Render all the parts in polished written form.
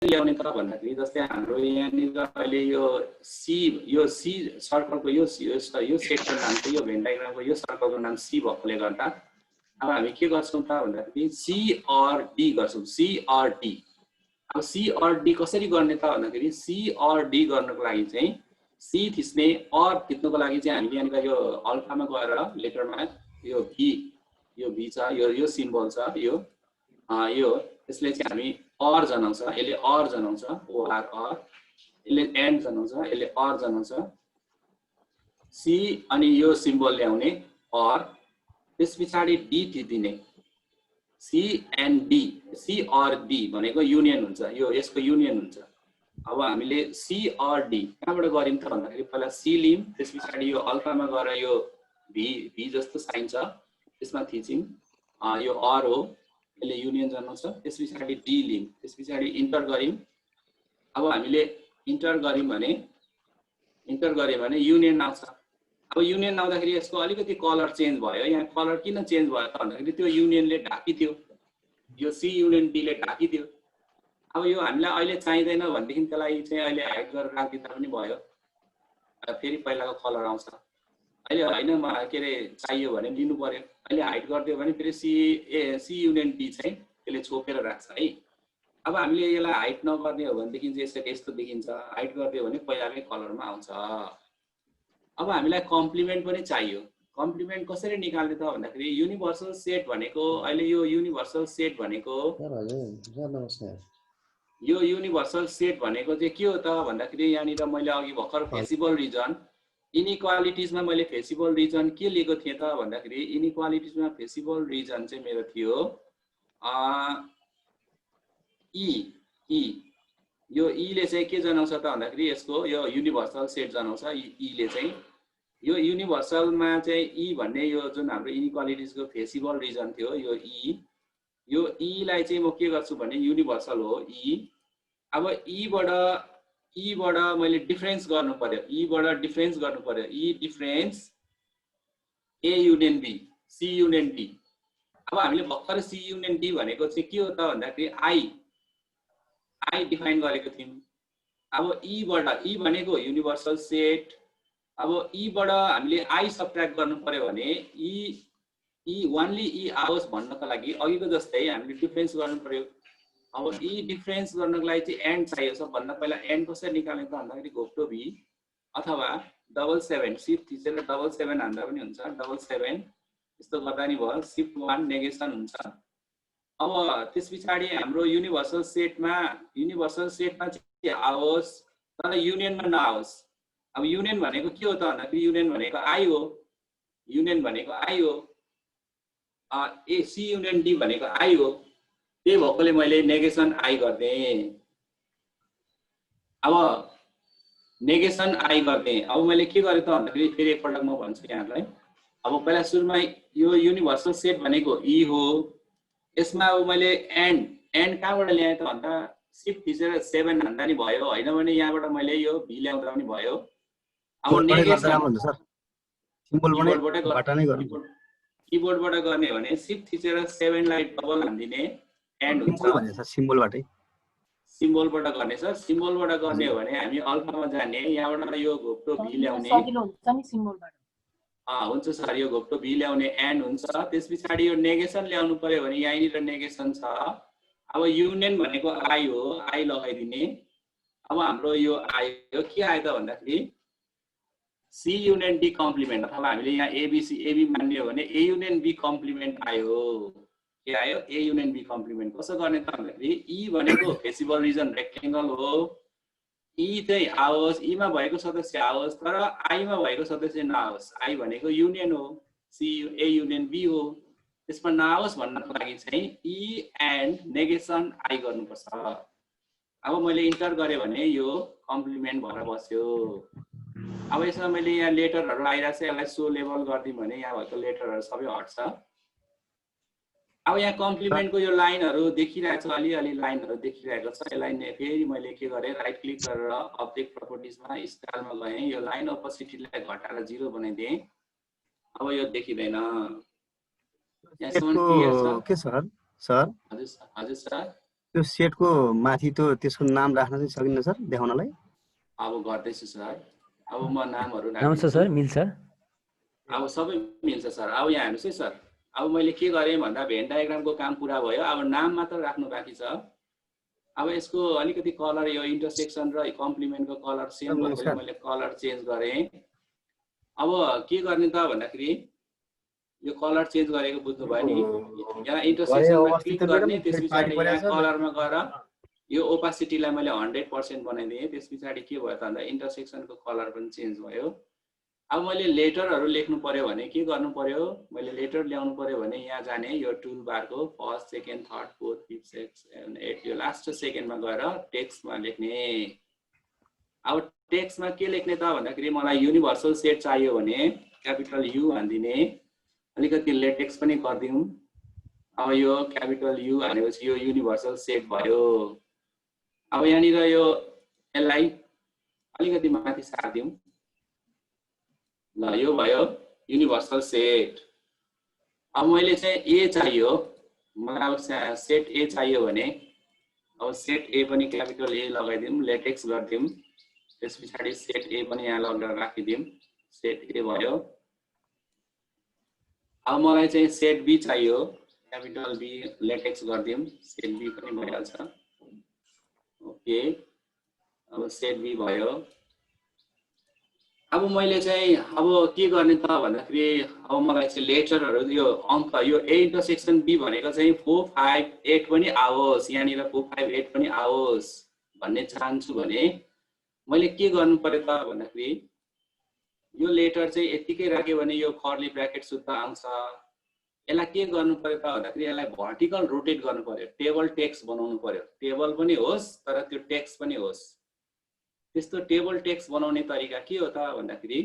ल्याउने त भन्दाखेरि जस्तै हाम्रो यहाँनिर अहिले यो सी सर्कलको यो सेटको नाम चाहिँ यो भेन डायग्रामको यो सर्कलको नाम सी भएकोले गर्दा अब हामी के गर्छौँ त भन्दाखेरि सी अर डी गर्छौँ। सी अर डी, अब सी अर डी कसरी गर्ने त भन्दाखेरि सी अर डी गर्नको लागि चाहिँ सी थिच्ने अर थिच्नको लागि चाहिँ हामीले यहाँनिर यो अल्फामा गएर लेटरमा यो भी छ, यो सिम्बल छ, यो यसले चाहिँ हामी अर जनाउँछ, यसले अर जनाउँछ, ओआर अर, यसले एन्ड जनाउँछ, यसले अर जनाउँछ। सी अनि यो सिम्बल ल्याउने अर, त्यस पछाडि डी थिच्दिने C and D, C or D भनेको युनियन हुन्छ, यो यसको युनियन हुन्छ। अब हामीले सी अर डी कहाँबाट गर्यौँ त भन्दाखेरि पहिला सी लियौँ, त्यस पछाडि यो अल्फामा गएर यो भी जस्तो साइन छ त्यसमा थिच्यौँ, यो अर हो, यसले युनियन जनाउँछ। त्यस पछाडि डी लियौँ, त्यस पछाडि इन्टर गऱ्यौँ। अब हामीले इन्टर गऱ्यौँ भने युनियन आउँछ। अब युनियन आउँदाखेरि यसको अलिकति कलर चेन्ज भयो। यहाँ कलर किन चेन्ज भयो त भन्दाखेरि त्यो युनियनले ढाकिदियो, यो सी युनियन डीले ढाकिदियो। अब यो हामीलाई अहिले चाहिँदैन भनेदेखि त्यसलाई चाहिँ अहिले हाइड गरेर राखिदिँदा पनि भयो, फेरि पहिलाको कलर आउँछ। अहिले होइन के अरे चाहियो भने लिनु पर्यो, अहिले हाइड गरिदियो भने फेरि सी युनियन डी चाहिँ त्यसले छोपेर राख्छ है। अब हामीले यसलाई हाइड नगर्ने हो भनेदेखि चाहिँ यसरी यस्तो देखिन्छ, हाइड गरिदियो भने पहिलाकै कलरमा आउँछ। अब हामीलाई कम्प्लिमेन्ट पनि चाहियो। कम्प्लिमेन्ट कसरी निकाल्ने त भन्दाखेरि युनिभर्सल सेट भनेको अहिले यो युनिभर्सल सेट भनेको चाहिँ के हो त भन्दाखेरि यहाँनिर मैले अघि भर्खर फेसिबल रिजन इनइक्वालिटिजमा मैले फेसिबल रिजन के लिएको थिएँ त भन्दाखेरि इनइक्वालिटिजमा फेसिबल रिजन चाहिँ मेरो थियो यो ले चाहिँ के जनाउँछ त भन्दाखेरि यसको यो युनिभर्सल सेट जनाउँछ। ले चाहिँ यो युनिभर्सलमा चाहिँ भन्ने यो जुन हाम्रो इनइक्वालिटिजको फेसिबल रिजन थियो यो लाई चाहिँ म के गर्छु भने युनिभर्सल हो अब बाट मैले डिफरेन्स गर्नु पर्यो, difference A union B, C union D. अब हामीले भर्खर सी युनियन डी भनेको चाहिँ के हो त भन्दाखेरि आई डिफाइन गरेको थियौँ। अब बाट भनेको युनिभर्सल सेट, अब बाट हामीले आई सबट्र्याक्ट गर्नु पर्यो भने ओन्ली आओस् भन्नको लागि अघिको जस्तै हामीले डिफरेन्स गर्नु पर्यो। अब डिफरेन्स गर्नको लागि चाहिँ एन्ड चाहियो। सबभन्दा पहिला एन्ड कसरी निकाल्ने त भन्दाखेरि घोप्टो भी अथवा 77 सिफ्ट थिचेर 77 हान्दा पनि हुन्छ, 77 यस्तो गर्दा नि भयो, सिफ्ट 1 नेगेसन हुन्छ। अब त्यस पछाडि हाम्रो युनिभर्सल सेटमा चाहिँ आओस् तर युनियनमा नआओस्। अब युनियन भनेको के हो त भन्दाखेरि युनियन भनेको आई हो, सी युनियन डी भनेको आई हो, त्यही भएकोले मैले नेगेसन आई गरिदिएँ। अब मैले के गरेँ त भन्दाखेरि फेरि एकपल्ट म भन्छु यहाँलाई। अब पहिला सुरुमा यो युनिभर्सल सेट भनेको हो, यसमा अब मैले एन्ड कहाँबाट ल्याएँ त भन्दा सिफ्ट थिचेर 7 हान्दा नि भयो, होइन भने यहाँबाट मैले यो भी ल्याउँदा पनि भयो। अब किबोर्डबाट गर्ने भने सिफ्ट थिचेर 7 लाई डबल हान्दिने एन्ड हुन्छ, सिम्बलबाट गर्ने सर। सिम्बलबाट गर्ने हो भने हामी अल्फामा जाने, यहाँबाट यो घोप्टो भी ल्याउने हुन्छ सर, यो घोप्टो भी ल्याउने एन्ड हुन्छ। त्यस पछाडि यो नेगेसन ल्याउनु पर्यो भने यहीँनिर नेगेसन छ। अब युनियन भनेको आई हो, आई लगाइदिने। अब हाम्रो यो आयो के आयो त भन्दाखेरि सी युनियन डी कम्प्लिमेन्ट, अथवा हामीले यहाँ एबी मान्ने हो भने ए युनियन बी कम्प्लिमेन्ट आयो। के आयो? A union B complement. कसो गर्ने त भन्दाखेरि भनेको फेसिबल रिजन रेक्टेंगल हो, चाहिँ आओस्, मा भएको सदस्य आओस् तर आईमा भएको सदस्य नआओस्। आई भनेको युनियन हो, सी ए युनियन बी हो, त्यसमा नआओस् भन्नको लागि चाहिँ एन्ड नेगेसन आई गर्नुपर्छ। अब मैले इन्टर गरेँ भने यो कम्प्लिमेन्ट भएर बस्यो। अब यसमा मैले यहाँ लेटरहरू आइरहेको छ, यसलाई सो लेबल गरिदिउँ भने यहाँ भएको लेटरहरू सबै हट्छ। अब यहाँ कम्प्लिमेन्टको यो लाइनहरू देखिरहेको छ, अलिअलि लाइनहरू देखिरहेको छ। यसलाई फेरि मैले के गरेँ, राइट क्लिक गरेर अब्जेक्ट प्रपर्टिजमा स्टाइलमा गएँ, यो लाइन अपोसिटीलाई घटाएर 0 बनाइदिएँ। अब यो देखिँदैन। के सर? हजुर सर। त्यो सेटको माथि त्यो त्यसको नाम राख्न चाहिँ सकिन्न सर देखाउनलाई? अब गर्दैछु सर। अब म नामहरू नमस्ते राख्दैछु। सर, मिल्छ? अब सबै मिल्छ सर। अब यहाँ हेर्नुहोस् है सर, अब मैले के गरेँ भन्दा भेन डायग्रामको काम पुरा भयो, अब नाम मात्र राख्नु बाँकी छ। अब यसको अलिकति कलर, यो इन्टरसेक्सन र कम्प्लिमेन्टको कलर सेम भएकोले मैले कलर चेन्ज गरेँ। अब के गर्ने त भन्दाखेरि यो कलर चेन्ज गरेको बुझ्नुभयो नि। यहाँ इन्टरसेक्सनमा क्लिक गर्ने, त्यस पछाडि यहाँ कलरमा गएर यो ओपासिटीलाई मैले 100% बनाइदिएँ। त्यस पछाडि के भयो त भन्दा इन्टरसेक्सनको कलर पनि चेन्ज भयो। अब मैले लेटरहरू लेख्नु पर्यो भने के गर्नु पर्यो, मैले लेटर ल्याउनु पर्यो भने यहाँ जाने, यो टुल बारको first, second, third, fourth, fifth, sixth, seven, eight, यो लास्ट सेकेन्डमा गएर टेक्स्टमा लेख्ने। अब टेक्स्टमा के लेख्ने त भन्दाखेरि मलाई युनिभर्सल सेट चाहियो भने क्यापिटल यु हानिदिने, अलिकति लेटेक्स पनि गरिदिउँ। अब यो क्यापिटल यु हानेपछि यो युनिभर्सल सेट भयो। अब यहाँनिर यो यसलाई अलिकति माथि सारिदिउँ। ल यो भयो युनिभर्सल सेट। अब मैले चाहिँ ए चाहियो, मलाई अब सेट ए चाहियो भने अब सेट ए पनि क्यापिटल ए लगाइदिउँ, लेटेक्स गरिदिउँ। त्यस पछाडि सेट ए पनि यहाँ लगेर राखिदिउँ, सेट ए भयो। अब मलाई चाहिँ सेट बी चाहियो, क्यापिटल बी लेटेक्स गरिदिउँ, सेट बी पनि भइहाल्छ। ओके, अब सेट बी भयो। अब मैले चाहिँ अब के गर्ने त भन्दाखेरि अब मलाई चाहिँ लेटरहरू यो अङ्क, यो ए इन्टरसेक्सन बी भनेको चाहिँ 4, 5, 8 पनि आओस्, यहाँनिर 4, 5, 8 पनि आओस् भन्ने चाहन्छु भने मैले के गर्नु पर्यो त भन्दाखेरि यो लेटर चाहिँ यतिकै राख्यो भने यो कर्ली ब्र्याकेट शुद्ध आउँछ। यसलाई के गर्नु पर्यो त भन्दाखेरि यसलाई भर्टिकल रोटेट गर्नु पर्यो, टेबल टेक्स्ट बनाउनु पर्यो। टेबल पनि होस् तर त्यो टेक्स्ट पनि होस्। त्यस्तो टेबल टेक्स्ट बनाउने तरिका के हो त भन्दाखेरि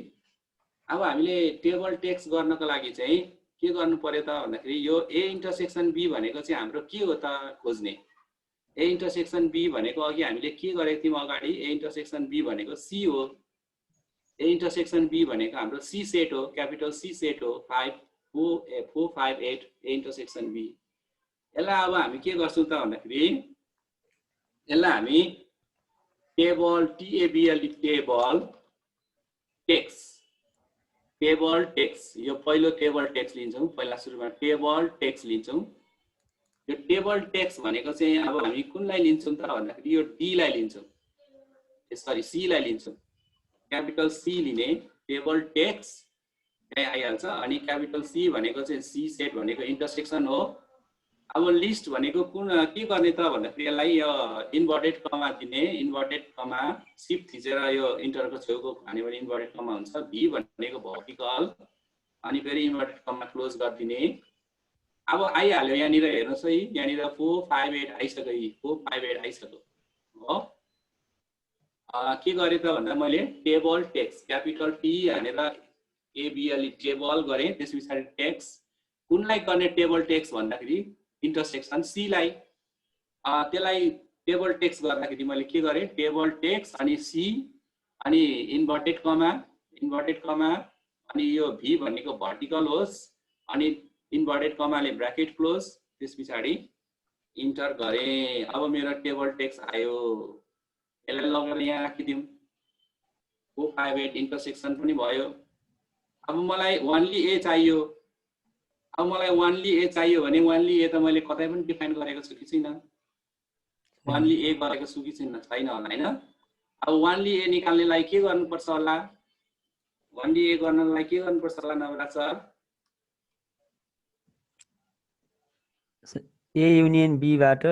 अब हामीले टेबल टेक्स्ट गर्नको लागि चाहिँ के गर्नु पर्यो त भन्दाखेरि यो ए इन्टरसेक्सन बी भनेको चाहिँ हाम्रो के हो त खोज्ने। ए इन्टरसेक्सन बी भनेको अघि हामीले के गरेको थियौँ अगाडि, ए इन्टरसेक्सन बी भनेको सी हो। ए इन्टरसेक्सन बी भनेको हाम्रो सी सेट हो, क्यापिटल सी सेट हो, 5, 4, 5, 8 ए इन्टरसेक्सन बी। यसलाई अब हामी के गर्छौँ त भन्दाखेरि यसलाई हामी table table text, table text, यो पहिलो टेबल टेक्स्ट लिन्छौँ। पहिला सुरुमा टेबल टेक्स्ट लिन्छौँ। यो टेबल टेक्स्ट भनेको चाहिँ अब हामी कुनलाई लिन्छौँ त भन्दाखेरि यो डी लाई लिन्छौँ, सरी सी लाई लिन्छौँ। क्यापिटल सी लिने, टेबल टेक्स्ट त्यही आइहाल्छ। अनि क्यापिटल सी भनेको चाहिँ सी सेट भनेको इन्टरसेक्सन हो। अब लिस्ट भनेको कुन के गर्ने त भन्दाखेरि यसलाई यो इन्भर्टेड कमा दिने, इन्भर्टेड कमा सिफ्ट थिचेर यो इन्टरको छेउको हान्यो भने इन्भर्टेड कमा हुन्छ। भी भनेको भर्टिकल, अनि फेरि इन्भर्टेड कमा क्लोज गरिदिने। अब आइहाल्यो यहाँनिर हेर्नुहोस् है, यहाँनिर 4, 5, 8 आइसक्यो, 4, 5, 8 आइसक्यो हो। के गरेँ त भन्दा मैले टेबल टेक्स्ट क्यापिटल टी हानेर एबिएलई टेबल गरेँ। त्यस पछाडि टेक्स्ट कुनलाई गर्ने टेबल टेक्स्ट भन्दाखेरि इन्टरसेक्सन सी लाई। त्यसलाई टेबल टेक्स्ट गर्दाखेरि मैले के गरेँ, टेबल टेक्स्ट अनि सी अनि इन्भर्टेड कमा अनि यो भी भनेको भर्टिकल होस् अनि इन्भर्टेड कमाले ब्र्याकेट क्लोज, त्यस पछाडि इन्टर गरेँ। अब मेरो टेबल टेक्स्ट आयो। यसलाई लगेर यहाँ राखिदिउँ, 4, 5, 8 इन्टरसेक्सन पनि भयो। अब मलाई ओन्ली ए चाहियो। अब मलाई ओन्ली ए चाहियो भने ओन्ली ए त मैले कतै पनि डिफाइन गरेको छु कि छैन, ओन्ली ए गरेको छु कि छैन, छैन होला हैन। अब ओन्ली ए निकाल्नेलाई के गर्नुपर्छ होला, ओन्ली ए गर्नलाई के गर्नुपर्छ होला Navraj sir? A union B बाट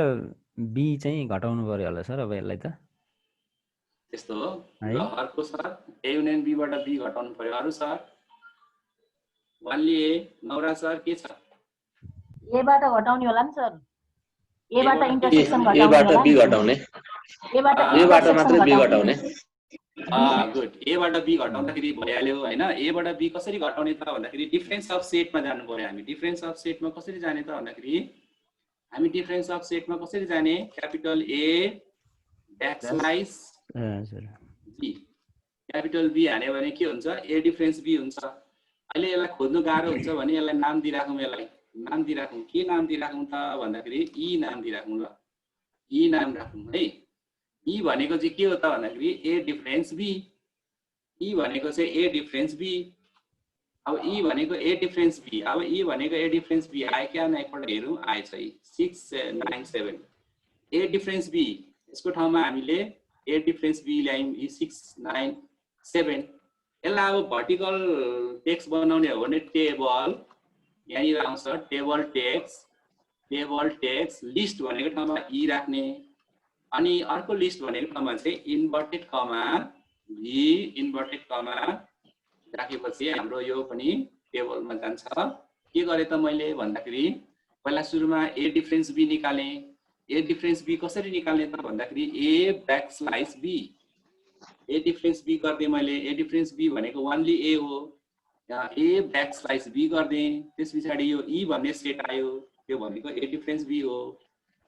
बी चाहिँ घटाउनु पर्यो होला सर। अब यसलाई त त्यस्तो हो। ल अर्को सर, ए युनियन बी बाट बी घटाउनु पर्यो। अरु सर? ओन्ली ए, नवराज सर के छ? ए बाट घटाउने होला नि सर। ए बाट इन्टरसेक्सन घटाउने, ए बाट बी घटाउने, ए बाट मात्र बी घटाउने। गुड। ए बाट बी घटाउँदाखेरि भइहाल्यो हैन। ए बाट बी कसरी घटाउने त भन्दाखेरि डिफरेन्स अफ सेटमा जानु पर्यो हामी। डिफरेन्स अफ सेटमा कसरी जाने त भन्दाखेरि हामी डिफरेन्स अफ सेटमा कसरी जाने, capital A backslash B, capital B हान्यो भने के हुन्छ, ए डिफरेन्स बी हुन्छ। अहिले यसलाई खोज्नु गाह्रो हुन्छ भने यसलाई नाम दिइराखौँ, यसलाई नाम दिइराखौँ। के नाम दिइराखौँ त भन्दाखेरि ई नाम दिइराखौँ। ल ई नाम राखौँ है। ई भनेको चाहिँ के हो त भन्दाखेरि ए डिफरेन्स बी। ई भनेको चाहिँ ए डिफरेन्स बी। अब ई भनेको ए डिफरेन्स बी। अब ई भनेको ए डिफरेन्स बी आयो क्या एकपल्ट हेरौँ। आएछ है 697 ए डिफरेन्स बी। यसको ठाउँमा हामीले ए डिफरेन्स बी ल्यायौँ ई 697। यसलाई अब भर्टिकल टेक्स्ट बनाउने हो भने टेबल यहाँनिर आउँछ टेबल टेक्स्ट लिस्ट भनेको ठाउँमा ई राख्ने। अनि अर्को लिस्ट भनेको ठाउँमा चाहिँ इन्भर्टेड कमा भी इन्भर्टेड कमा राखेपछि हाम्रो यो पनि टेबलमा जान्छ। के गरे त मैले भन्दाखेरि पहिला सुरुमा ए डिफरेन्स बी निकाले। ए डिफरेन्स बी कसरी निकाल्ने त भन्दाखेरि ए ब्याकस्लाइस बी। ए डिफरेन्स बी गर्दै मैले ए डिफरेन्स बी भनेको ओन्ली ए हो। यहाँ ए ब्याकस्लाइस बी गर्दै त्यस पछाडि यो ई भन्ने सेट आयो त्यो भनेको ए डिफरेन्स बी हो।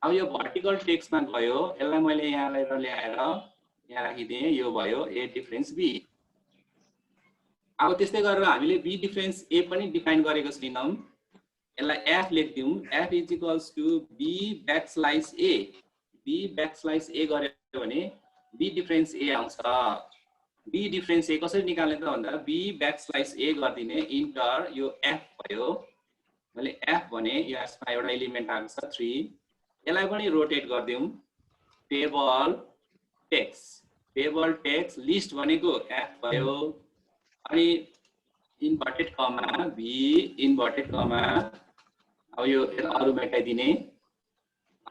अब यो भर्टिकल टेक्स्टमा गयो यसलाई मैले यहाँ ल्याएर यहाँ राखिदिएँ यो भयो ए डिफरेन्स बी। अब त्यस्तै गरेर हामीले बी डिफरेन्स ए पनि डिफाइन गरेको छैनौँ। यसलाई एफ लेख्दियौँ F is equals to B backslash A. B backslash A गर्यो भने बी डिफरेन्स ए आउँछ। बी डिफरेन्स ए कसरी निकाल्ने त भन्दा बी ब्याकस्लाइस ए गरिदिने इन्टर यो एफ भयो। मैले एफ भने यसमा एउटा एलिमेन्ट आएको छ 3। यसलाई पनि रोटेट गरिदिउँ टेबल टेक्स्ट लिस्ट भनेको एफ भयो। अनि इन्भर्टेड कमा भी इन्भर्टेड कमा अब यो अरु मेटाइदिने।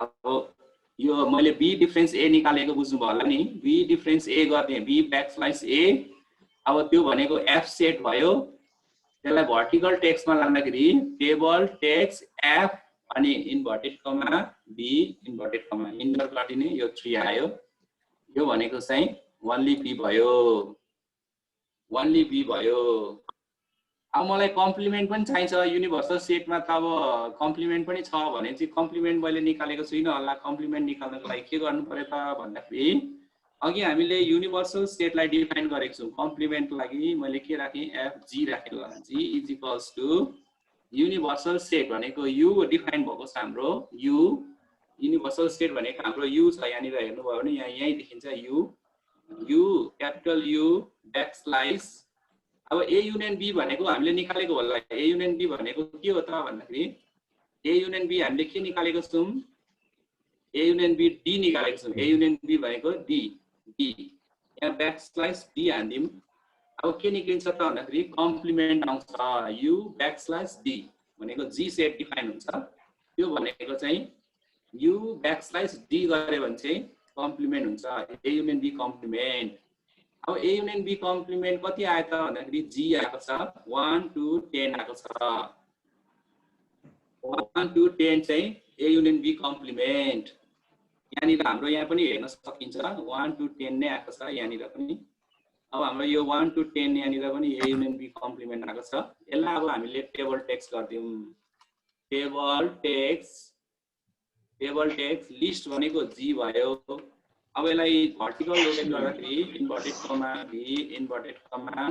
अब यो मैले बी डिफरेन्स ए निकालेको बुझ्नुभयो होला नि। बी डिफरेन्स ए गर्ने बी ब्याकस्लाइस ए। अब त्यो भनेको एफ सेट भयो। त्यसलाई भर्टिकल टेक्स्टमा लाँदाखेरि टेबल टेक्स्ट एफ अनि inverted comma B inverted comma enter गरिदिने यो 3 आयो। यो भनेको चाहिँ ओन्ली बी भयो ओन्ली बी भयो। अब मलाई कम्प्लिमेन्ट पनि चाहिन्छ युनिभर्सल सेटमा त अब कम्प्लिमेन्ट पनि छ भने चाहिँ कम्प्लिमेन्ट मैले निकालेको छुइनँ होला। कम्प्लिमेन्ट निकाल्नको लागि के गर्नु पर्यो त भन्दाखेरि अघि हामीले युनिभर्सल सेटलाई डिफाइन गरेको छौँ। कम्प्लिमेन्टको लागि मैले के राखेँ एफ जी राखेको G is equals to universal set भनेको यु डिफाइन भएको छ हाम्रो यु। युनिभर्सल सेट भनेको हाम्रो यु छ यहाँनिर हेर्नुभयो भने यहीँ देखिन्छ यु क्यापिटल यु ब्याकस्लाइस। अब ए युनियन बी भनेको हामीले निकालेको होला। ए युनियन बी भनेको के हो त भन्दाखेरि ए युनियन बी हामीले के निकालेको छौँ ए युनियन बी डी निकालेको छौँ। ए युनियन बी भनेको डी यहाँ ब्याकस्लाइस डी हान्दिउँ। अब के निक्लिन्छ त भन्दाखेरि कम्प्लिमेन्ट आउँछ यु ब्याकस्लाइस डी भनेको जी सेट डिफाइन हुन्छ। त्यो भनेको चाहिँ यु ब्याकस्लाइस डी गरे भने चाहिँ कम्प्लिमेन्ट हुन्छ ए युनियन बी कम्प्लिमेन्ट। अब ए युनियन बी कम्प्लिमेन्ट कति आयो त भन्दाखेरि जी आएको छ 1 to 10 आएको छ। 1 to 10 चाहिँ ए युनियन बी कम्प्लिमेन्ट। यहाँनिर हाम्रो यहाँ पनि हेर्न सकिन्छ 1 to 10 नै आएको छ यहाँनिर पनि। अब हाम्रो यो 1 to 10 यहाँनिर पनि ए युनियन बी कम्प्लिमेन्ट आएको छ। यसलाई अब हामीले टेबल टेक्स्ट गरिदिउँ टेबल टेक्स्ट लिस्ट भनेको जी भयो। अब यसलाई भर्टिकल रोटेट गर्दाखेरि इन्भर्टेड कमा भी इन्भर्टेड कमा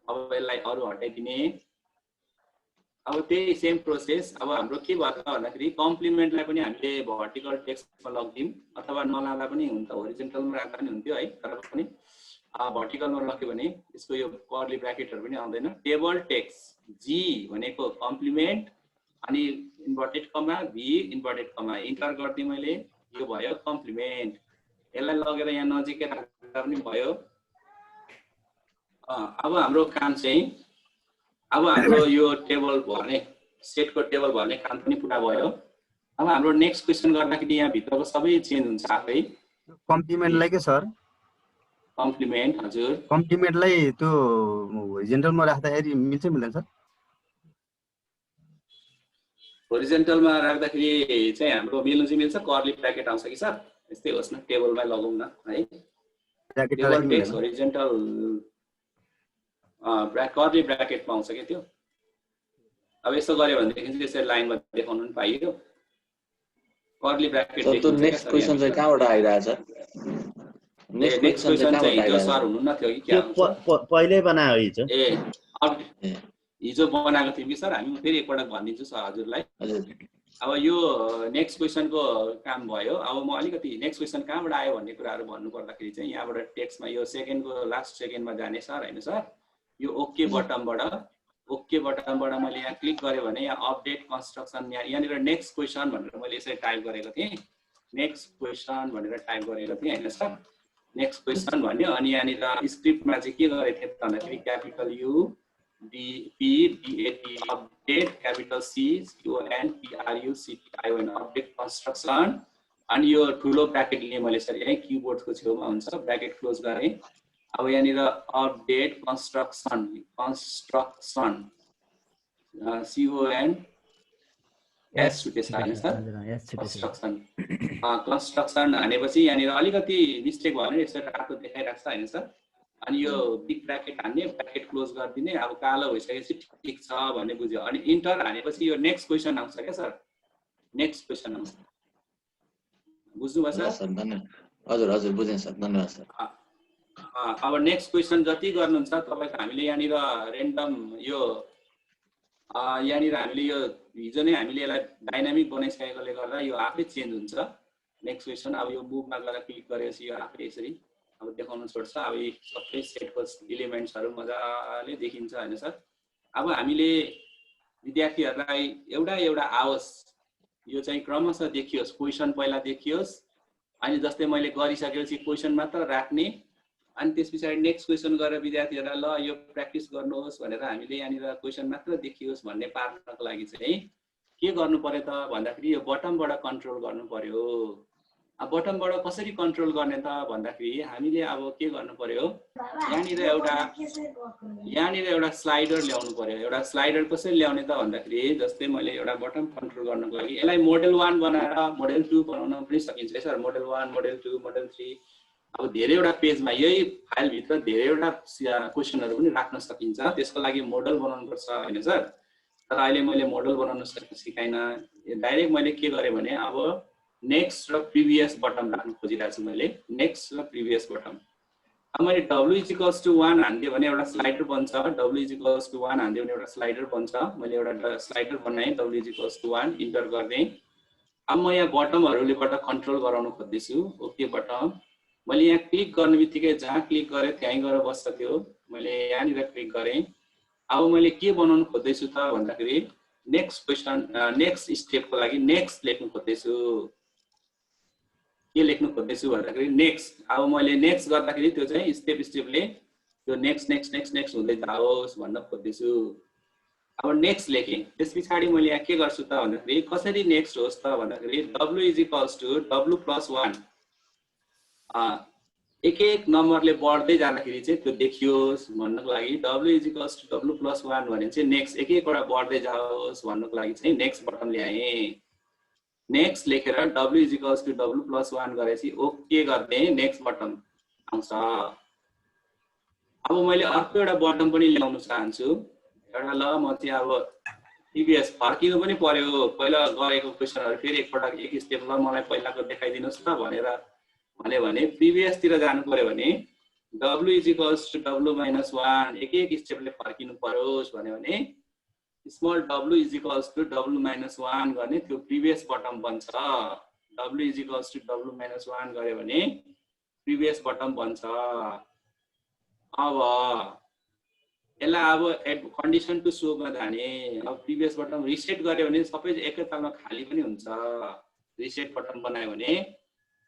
अब यसलाई अरु हटाइदिने। अब त्यही सेम प्रोसेस। अब हाम्रो के भयो त भन्दाखेरि कम्प्लिमेन्टलाई पनि हामीले भर्टिकल टेक्स्टमा लगिदिउँ अथवा नलाँदा पनि हुन्छ होरिजोन्टलमा राख्दा पनि हुन्थ्यो है। तर पनि भर्टिकलमा लग्यो भने यसको यो कर्ली ब्र्याकेटहरु पनि आउँदैन। टेबल टेक्स्ट जी भनेको कम्प्लिमेन्ट अनि इन्भर्टेड कमा भी इन्भर्टेड कमा इन्टर गर्दै मैले यो भयो कम्प्लिमेन्ट। यसलाई लगेर यहाँ नजिकै राख्दा पनि भयो। अब हाम्रो काम चाहिँ अब हाम्रो यो टेबल भर्ने सेटको टेबल भर्ने काम पनि पुरा भयो। अब हाम्रो नेक्स्ट क्वेशन गर्दाखेरि यहाँ भित्रको सबै चेन्ज हुन्छ आफै। कम्प्लिमेन्टलाई के सर कम्प्लिमेन्ट हजुर कम्प्लिमेन्टलाई त्यो होरिजोन्टलमा राख्दाखेरि मिल्छ मिल्दैन सर? होरिजोन्टलमा राख्दाखेरि चाहिँ हाम्रो मिल्नु चाहिँ मिल्छ। कर्ली ब्र्याकेट आउँछ कि सर यस्तै होस् न टेबलमै लगाउँ न है। टेबल टेक्स्ट होरिजोन्टल कर्ली ब्र्याकेटमा आउँछ के त्यो। अब यसो गर्यो भनेदेखि चाहिँ यसरी लाइनमा देखाउनु पनि पाइयो। कर्ली ब्र्याकेट त्यो नेक्स्ट क्वेशन चाहिँ कहाँबाट आइरहेछ? नेक्स्ट क्वेशन चाहिँ हिजो सर हुनुहुन्न थियो कि क्या पहिले बनायो हिजो? हिजो बनाएको थियौँ कि सर हामी। फेरि एकपटक भनिदिन्छु सर हजुरलाई। अब यो नेक्स्ट क्वेसनको काम भयो। अब म अलिकति नेक्स्ट क्वेसन कहाँबाट आयो भन्ने कुराहरू भन्नु पर्दाखेरि चाहिँ यहाँबाट टेक्स्टमा यो सेकेन्डको लास्ट सेकेन्डमा जाने सर हैन सर, यो ओके बटमबाट मैले यहाँ क्लिक गरेँ भने यहाँ अपडेट कन्स्ट्रक्सन यहाँनिर नेक्स्ट क्वेसन भनेर मैले यसरी टाइप गरेको थिएँ, नेक्स्ट क्वेसन भनेर टाइप गरेको थिएँ हैन सर, नेक्स्ट क्वेसन भन्यो। अनि यहाँनिर स्क्रिप्टमा चाहिँ के गरेको थिएँ भन्दाखेरि capital you DPDAT update, capital CONTRUCTION update construction. अनि यो ठुलो ब्राकेट लिएँ मैले सर, यही किबोर्डको छेउमा हुन्छ, ब्राकेट क्लोज गरेँ। अब यहाँनिर अपडेट कन्स्ट्रक्सन CONSTRUCTION कन्स्ट्रक्सन हानेपछि यहाँनिर अलिकति मिस्टेक भयो भने यसरी रातो देखाइरहेको छ हैन सर। अनि यो बिग ब्राकेट हान्ने, ब्राकेट क्लोज गरिदिने, अब कालो भइसकेपछि ठिक छ भन्ने बुझ्यो। अनि इन्टर हानेपछि यो नेक्स्ट क्वेसन आउँछ क्या सर, नेक्स्ट क्वेसन आउँछ, बुझ्नुभयो सर? हजुर हजुर बुझेँ सर, धन्यवाद सर। अब नेक्स्ट क्वेसन जति गर्नुहुन्छ तपाईँको हामीले यहाँनिर रेन्डम यो यहाँनिर हामीले यो हिजो नै हामीले यसलाई डाइनामिक बनाइसकेकोले गर्दा यो आफै चेन्ज हुन्छ नेक्स्ट क्वेसन। अब यो मुभमा गएर क्लिक गरेपछि यो आफै यसरी अब देखाउन छोड्छ। अब यी सबै सेटको इलिमेन्ट्सहरू मजाले देखिन्छ हैन सर। अब हामीले विद्यार्थीहरूलाई एउटा आओस्, यो चाहिँ क्रमशः देखियोस्, क्वेसन पहिला देखियोस्, अनि जस्तै मैले गरिसकेपछि क्वेसन मात्र राख्ने, अनि त्यस पछाडि नेक्स्ट क्वेसन गरेर विद्यार्थीहरूलाई ल यो प्र्याक्टिस गर्नुहोस् भनेर हामीले यहाँनिर क्वेसन मात्र देखियोस् भन्ने पार्नको लागि चाहिँ के गर्नु पर्यो त भन्दाखेरि यो बटमबाट कन्ट्रोल गर्नु पर्यो। अब बटमबाट कसरी कन्ट्रोल गर्ने त भन्दाखेरि हामीले अब के गर्नु पर्यो, यहाँनिर एउटा स्लाइडर ल्याउनु पर्यो। एउटा स्लाइडर कसरी ल्याउने त भन्दाखेरि जस्तै मैले एउटा बटम कन्ट्रोल गर्नको लागि यसलाई मोडेल 1 बनाएर मोडेल 2 बनाउन पनि सकिन्छ है सर। मोडेल 1, मोडेल 2, मोडेल 3, अब धेरैवटा पेजमा यही फाइलभित्र धेरैवटा क्वेसनहरू पनि राख्न सकिन्छ। त्यसको लागि मोडल बनाउनुपर्छ हैन सर। तर अहिले मैले मोडल बनाउन सिकाइनँ, डाइरेक्ट मैले के गरेँ भने अब नेक्स्ट र प्रिभियस बटम राख्न खोजिरहेको छु मैले, नेक्स्ट र प्रिभियस बटम। अब मैले W=1 हान्दियो भने एउटा स्लाइडर बन्छ, W=1 हान्दियो भने एउटा स्लाइडर बन्छ। मैले एउटा स्लाइडर बनाएँ W=1, इन्टर गरिदिएँ। अब म यहाँ बटमहरूलेबाट कन्ट्रोल गराउन खोज्दैछु, ओके बटम। मैले यहाँ क्लिक गर्ने बित्तिकै जहाँ क्लिक गरेँ त्यहीँ गएर बस्छ त्यो, मैले यहाँनिर क्लिक गरेँ। अब मैले के बनाउनु खोज्दैछु त भन्दाखेरि नेक्स्ट क्वेसन नेक्स्ट स्टेपको लागि नेक्स्ट लेख्नु खोज्दैछु। के लेख्नु खोज्दैछु भन्दाखेरि नेक्स्ट। अब मैले नेक्स्ट गर्दाखेरि त्यो चाहिँ स्टेपले त्यो नेक्स्ट हुँदै जाओस् भन्न खोज्दैछु। अब नेक्स्ट लेखेँ, त्यस पछाडि मैले यहाँ के गर्छु त भन्दाखेरि कसरी नेक्स्ट होस् त भन्दाखेरि W=W+1 एक नम्बरले बढ्दै जाँदाखेरि चाहिँ त्यो देखियोस् भन्नको लागि W=W+1 भने चाहिँ नेक्स्ट एकवटा बढ्दै जाओस् भन्नको लागि चाहिँ नेक्स्ट बटन ल्याएँ। नेक्स्ट लेखेर W=W+1 गरेपछि ओके गर्ने नेक्स्ट बटन आउँछ। अब मैले अर्को एउटा बटन पनि ल्याउन चाहन्छु, एउटा ल म चाहिँ अब प्रिभियस फर्किनु पनि पर्यो, पहिला गरेको क्वेसनहरू फेरि एकपटक एक स्टेप ल मलाई पहिलाको देखाइदिनुहोस् त भनेर भन्यो भने प्रिभियसतिर जानु पर्यो भने W=W-1 एक स्टेपले फर्किनु परोस् भन्यो भने स्मल W=W-1 गर्ने त्यो प्रिभियस बटम बन्छ। W=W-1 गर्यो भने प्रिभियस बटम बन्छ। अब यसलाई अब कन्डिसन टु सोमा जाने। अब प्रिभियस बटम रिसेट गर्यो भने सबै एकैतालमा खाली पनि हुन्छ। रिसेट बटन बनायो भने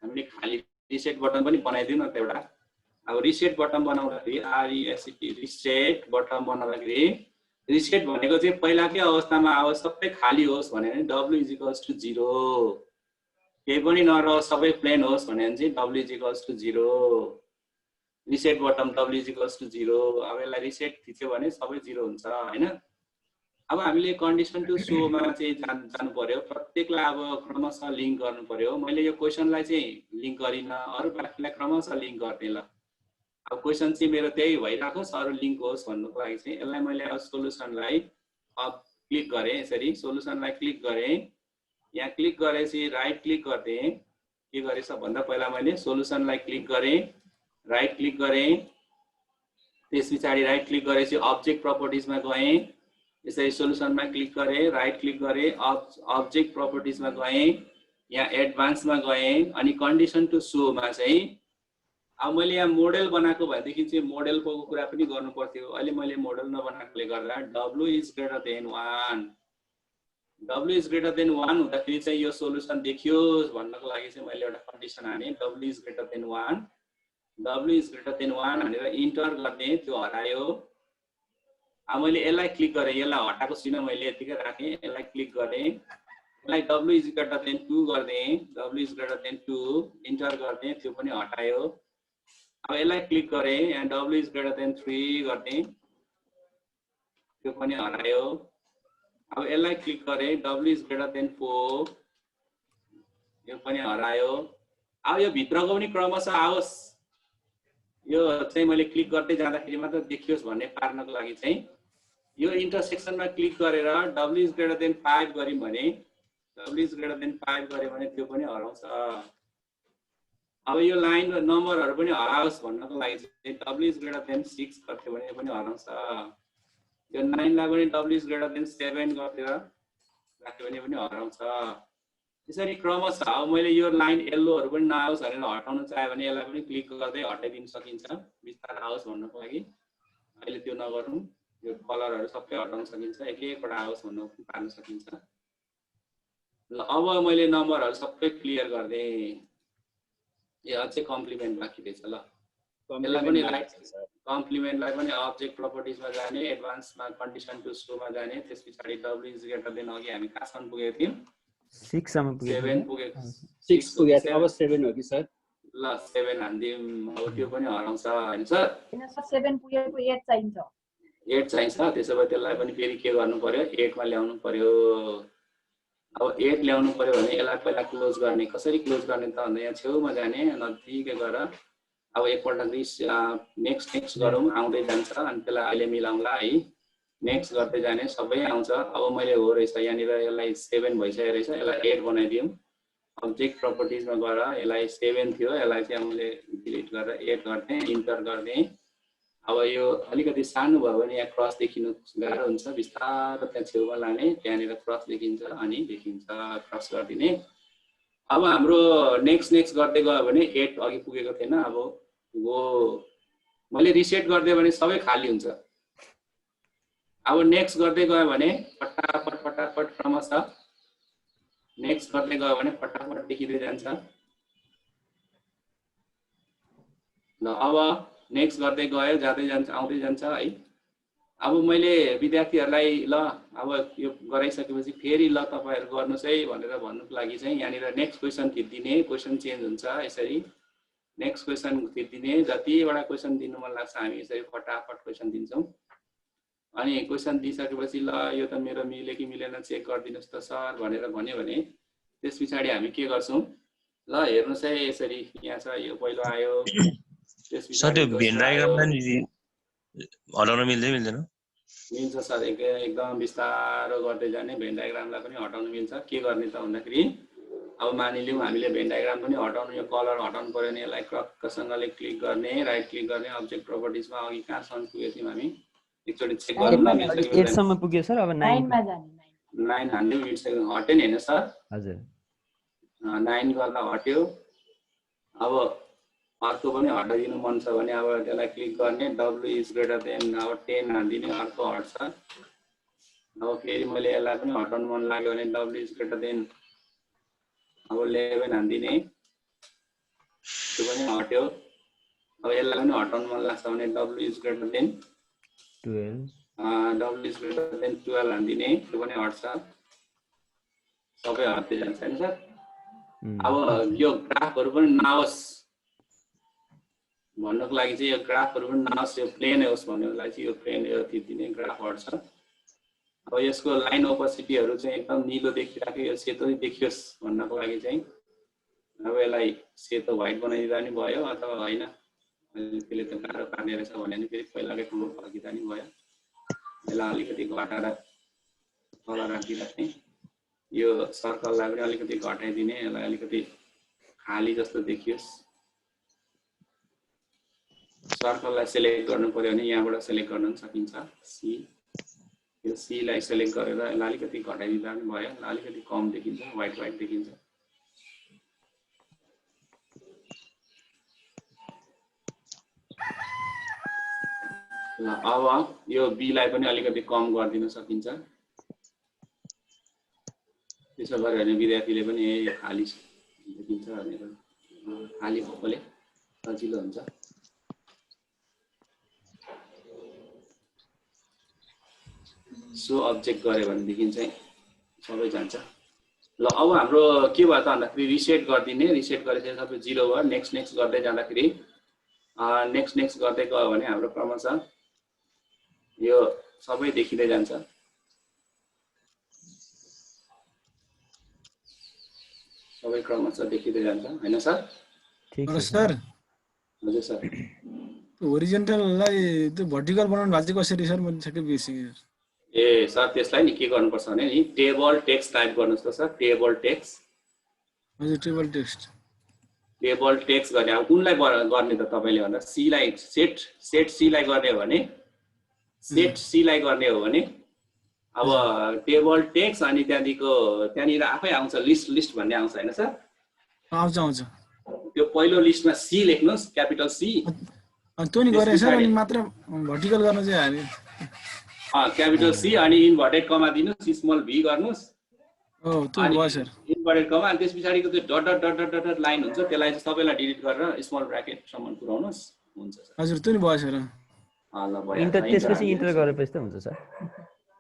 हामीले खाली रिसेट बटन पनि बनाइदिउँ न त एउटा। अब रिसेट बटन बनाउँदाखेरि RESET रिसेट बटन बनाउँदाखेरि रिसेट भनेको चाहिँ पहिलाकै अवस्थामा आओस्, सबै खाली होस् भने W=0, केही पनि नरहोस् सबै प्लेन होस् भने चाहिँ W=0। Reset button W=0। अब यसलाई रिसेट थिच्यो भने सबै 0 हुन्छ हैन। अब हामीले कन्डिसन टु सोमा चाहिँ जानु पर्यो, प्रत्येकलाई अब क्रमशः लिङ्क गर्नु पर्यो। मैले यो क्वेसनलाई चाहिँ लिङ्क गरिनँ, अरू बाँकीलाई क्रमशः लिङ्क गर्ने ल। अब क्वेसन चाहिँ मेरो त्यही भइराखोस्, अरू लिङ्क होस् भन्नुको लागि चाहिँ यसलाई मैले अब सोलुसनलाई अब क्लिक गरेँ, यसरी सोलुसनलाई क्लिक गरेँ। यहाँ क्लिक गरेपछि राइट क्लिक गरिदिएँ। के गरेँ सबभन्दा पहिला मैले सोलुसनलाई क्लिक गरेँ, राइट क्लिक गरेँ, त्यस पछाडि राइट क्लिक गरेपछि अब्जेक्ट प्रपर्टिजमा गएँ। यसरी सोलुसनमा क्लिक गरेँ, राइट क्लिक गरेँ, अब्जेक्ट प्रपर्टिजमा गएँ, यहाँ एडभान्समा गएँ, अनि कन्डिसन टु सोमा चाहिँ अब मैले यहाँ मोडेल बनाएको भएदेखि चाहिँ मोडेलको कुरा पनि गर्नु पर्थ्यो। अहिले मैले मोडेल नबनाएकोले गर्दा W is greater then 1, W is greater then 1 हुँदाखेरि चाहिँ यो सोलुसन देखियोस् भन्नको लागि चाहिँ मैले एउटा कन्डिसन हाने, W is greater then 1, W is greater then 1 भनेर इन्टर गर्ने, त्यो हरायो। अब मैले यसलाई क्लिक गरेँ, यसलाई हटाएको छुइनँ मैले, यतिकै राखेँ, यसलाई क्लिक गरेँ, यसलाई W इज ग्रेटर देन 2 गरिदिएँ, W is greater than 2 enter गरिदिएँ, त्यो पनि हटायो। अब यसलाई क्लिक गरेँ, यहाँ W इज ग्रेटर देन 3 गरिदिएँ, त्यो पनि हरायो। अब यसलाई क्लिक गरेँ, W इज ग्रेटर देन 4, यो पनि हरायो। अब यो भित्रको पनि क्रमशः आओस्, यो चाहिँ मैले क्लिक गर्दै जाँदाखेरि मात्र देखियोस् भन्ने पार्नको लागि चाहिँ यो इन्टरसेक्सनमा क्लिक गरेर W इज ग्रेटर देन 5 गर्यौँ भने, W इज ग्रेटर देन 5 गर्यो भने त्यो पनि हराउँछ। अब यो लाइन नम्बरहरू पनि हराओस् भन्नको लागि चाहिँ W इज ग्रेटर देन 6 गर्थ्यो भने पनि हराउँछ। यो 9 लाई पनि W इज ग्रेटर देन 7 गरेर राख्यो भने पनि हराउँछ। त्यसरी क्रमशः अब मैले यो लाइन येल्लोहरू पनि नआओस् भनेर हटाउन चाहे भने यसलाई पनि क्लिक गर्दै हटाइदिन सकिन्छ, बिस्तारै आओस् भन्नको लागि। अहिले त्यो नगरौँ, यो कलरहरू सबै हटाउन सकिन्छ, एक एकवटा आओस् भन्नु पार्न सकिन्छ। ल अब मैले नम्बरहरू सबै क्लियर गरिदिएँ। यो अझै कम्प्लिमेन्ट बाँकी रहेछ। ल यसलाई पनि राइट कम्प्लिमेन्टलाई पनि अब्जेक्ट प्रपर्टिजमा जाने, एडभान्समा कन्डिसन टु सोमा जाने, त्यस पछाडि W इज ग्रेटर देन अघि हामी कहाँसम्म पुगेको थियौँ? 6 सम्म पुग्यो। 7 पुगेको, 6 पुगेको थियो, अब 7 हो कि सर? ल 7 हान्दियौँ। अब त्यो पनि हराउँछ हैन सर? हैन सर 7 पुगेको 8 चाहिन्छ। 8 चाहिन्छ, त्यसो भए त्यसलाई पनि फेरि के गर्नु पर्यो? 8 मा ल्याउनु पर्यो। अब 8 ल्याउनु पर्यो भने यसलाई पहिला क्लोज गर्ने। कसरी क्लोज गर्ने त भन्दा यहाँ छेउमा जाने, नजिकै गएर अब एकपल्ट नेक्स्ट गरौँ, आउँदै जान्छ, अनि त्यसलाई अहिले मिलाउँला है। नेक्स्ट गर्दै जाने, सबै आउँछ। अब मैले हो रहेछ यहाँनिर यसलाई 7 भइसकेको रहेछ, यसलाई 8 बनाइदिउँ। अब्जेक्ट प्रपर्टिजमा गएर यसलाई 7 थियो, यसलाई चाहिँ मैले डिलिट गरेर 8 गरिदिएँ, इन्टर गरिदिएँ। अब यो अलिकति सानो भयो भने यहाँ क्रस देखिनु गाह्रो हुन्छ, बिस्तारो त्यहाँ छेउमा लाने, त्यहाँनिर क्रस देखिन्छ, अनि देखिन्छ, क्रस गरिदिने। अब हाम्रो नेक्स्ट गर्दै गयो भने 8 अघि पुगेको थिएन, अब हो मैले रिसेट गरिदिएँ भने सबै खाली हुन्छ। अब नेक्स्ट गर्दै गयो भने फटाफट क्रमशः नेक्स्ट गर्दै गयो भने फटाफट देखिँदै जान्छ। ल अब नेक्स्ट गर्दै गयो, जाँदै जान्छ, आउँदै जान्छ है। अब मैले विद्यार्थीहरूलाई ल अब यो गराइसकेपछि फेरि ल तपाईँहरू गर्नुहोस् है भनेर भन्नुको लागि चाहिँ यहाँनिर नेक्स्ट क्वेसन थिचिदिने, क्वेसन चेन्ज हुन्छ यसरी। नेक्स्ट क्वेसन थिचिदिने, जतिवटा क्वेसन दिनु मन लाग्छ हामी यसरी फटाफट क्वेसन दिन्छौँ। अनि क्वेसन दिइसकेपछि ल यो त मेरो मिल्यो कि मिलेन चेक गरिदिनुहोस् त सर भनेर भन्यो भने त्यस पछाडि हामी के गर्छौँ? ल हेर्नुहोस् है, यसरी यहाँ छ, यो पहिलो आयो, त्यस पछाडि भेन डायग्रामलाई हटाउन मिल्दैन? मिल्छ सर, एकदम बिस्तारो गर्दै जाने। भेन डायग्रामलाई पनि हटाउन मिल्छ। के गर्ने त भन्दाखेरि अब मानिलिउँ हामीले भेन डायग्राम पनि हटाउनु, यो कलर हटाउनु पर्यो भने यसलाई क्रक्कसँगले क्लिक गर्ने, राइट क्लिक गर्ने, अब्जेक्ट प्रपर्टिजमा अघि कहाँसम्म पुगेको थियौँ हामी एकचोटि चेक गरौँ न। 8 सम्म पुग्यो सर, अब 9 मा जाने। 9 हान्दिउँ, हट्यो नि हैन सर? हजुर 9 गर्दा हट्यो। अब अर्को पनि हटाइदिनु मन छ भने अब त्यसलाई क्लिक गर्ने, W इज ग्रेटर देन अब 10 हान्दिने, अर्को हट्छ। अब फेरि मैले यसलाई पनि हटाउनु मन लाग्यो भने W इज ग्रेटर देन अब 11 हान्दिने, त्यो पनि हट्यो। अब यसलाई पनि हटाउनु मन लाग्छ भने W is greater then 12 W is greater then 12 हान्दिने, त्यो पनि हट्छ। सबै हट्दै जान्छ हैन सर? अब यो ग्राफहरू पनि नआओस् भन्नको लागि चाहिँ, यो ग्राफहरू पनि नआओस्, यो प्लेन होस् भन्नको लागि चाहिँ यो प्लेन यो थिचिदिने, ग्राफ हट्छ। अब यसको लाइन ओपोसिटीहरू चाहिँ एकदम निलो देखिराख्यो, यो सेतो देखियोस् भन्नको लागि चाहिँ अब यसलाई सेतो व्हाइट बनाइदिँदा नि भयो, अथवा होइन त्यसले त गाह्रो पार्ने रहेछ भने नि फेरि पहिलाकै ठाउँमा फर्किँदा नि भयो। यसलाई अलिकति घटाएर तल राखिदिराख्ने, यो सर्कललाई पनि अलिकति घटाइदिने, यसलाई अलिकति खाली जस्तो देखियोस्। सर्कललाई सेलेक्ट गर्नु पर्यो भने यहाँबाट सेलेक्ट गर्न सकिन्छ, सी। यो सी लाई सेलेक्ट गरेर यसलाई अलिकति घटाइदिँदा पनि भयो, अलिकति कम देखिन्छ, व्हाइट देखिन्छ। ल अब यो बी लाई पनि अलिकति कम गरिदिन सकिन्छ। त्यसो गऱ्यो भने विद्यार्थीले पनि यो खाली देखिन्छ भनेर खाली भएकोले सजिलो हुन्छ। सो अब्जेक्ट गऱ्यो भनेदेखि चाहिँ सबै जान्छ। ल अब हाम्रो के भयो त भन्दाखेरि रिसेट गरिदिने, रिसेट गरेपछि सबै 0 भयो। नेक्स्ट नेक्स्ट गर्दै जाँदाखेरि नेक्स्ट गर्दै गयो भने हाम्रो क्रमशः यो सबै देखिँदै जान्छ। सबै क्रमशः देखिँदै जान्छ हैन सर? ठीक छ सर हजुर सर। होरिजेन्टललाई त्यो भर्टिकल बनाउनु भएको चाहिँ कसरी सर? मैले ठ्याक्कै बिर्सेँ। ए सर त्यसलाई नि के गर्नुपर्छ भने नि टेबल टेक्स्ट टाइप गर्नुस् त सर। Table text. हजुर टेबल टेक्स्ट। टेबल टेक्स्ट गर्ने अब कुनलाई गर्ने त तपाईले भन्दा सी लाई सेट सी लाई गर्ने हो भने सेट सी लाई गर्ने हो भने अब टेबल टेक्स्ट अनि त्यहाँनिर आफै आउँछ लिस्ट भन्ने आउँछ हैन सर? आउँछ। त्यो पहिलो लिस्टमा सी लेख्नुस्, क्यापिटल सी। त्यो नि गरे सर, अनि मात्र भर्टिकल गर्न चाहिँ हामी क्यापिटल सी अनि इन्भर्टेड कमा दिनुस्, स्मल भी गर्नुस्। त्यो भयो सर। इन्भर्टेड कमा अनि त्यस पछाडिको त्यो dot dot dot dot dot line हुन्छ, त्यसलाई चाहिँ सबैलाई डिलिट गरेर स्मल ब्र्याकेट सम्म पुर्याउनुस्, हुन्छ सर। हजुर त्यो नि भयो सर। ल भयो। त्यसपछि इन्टर गरेपछि त हुन्छ सर।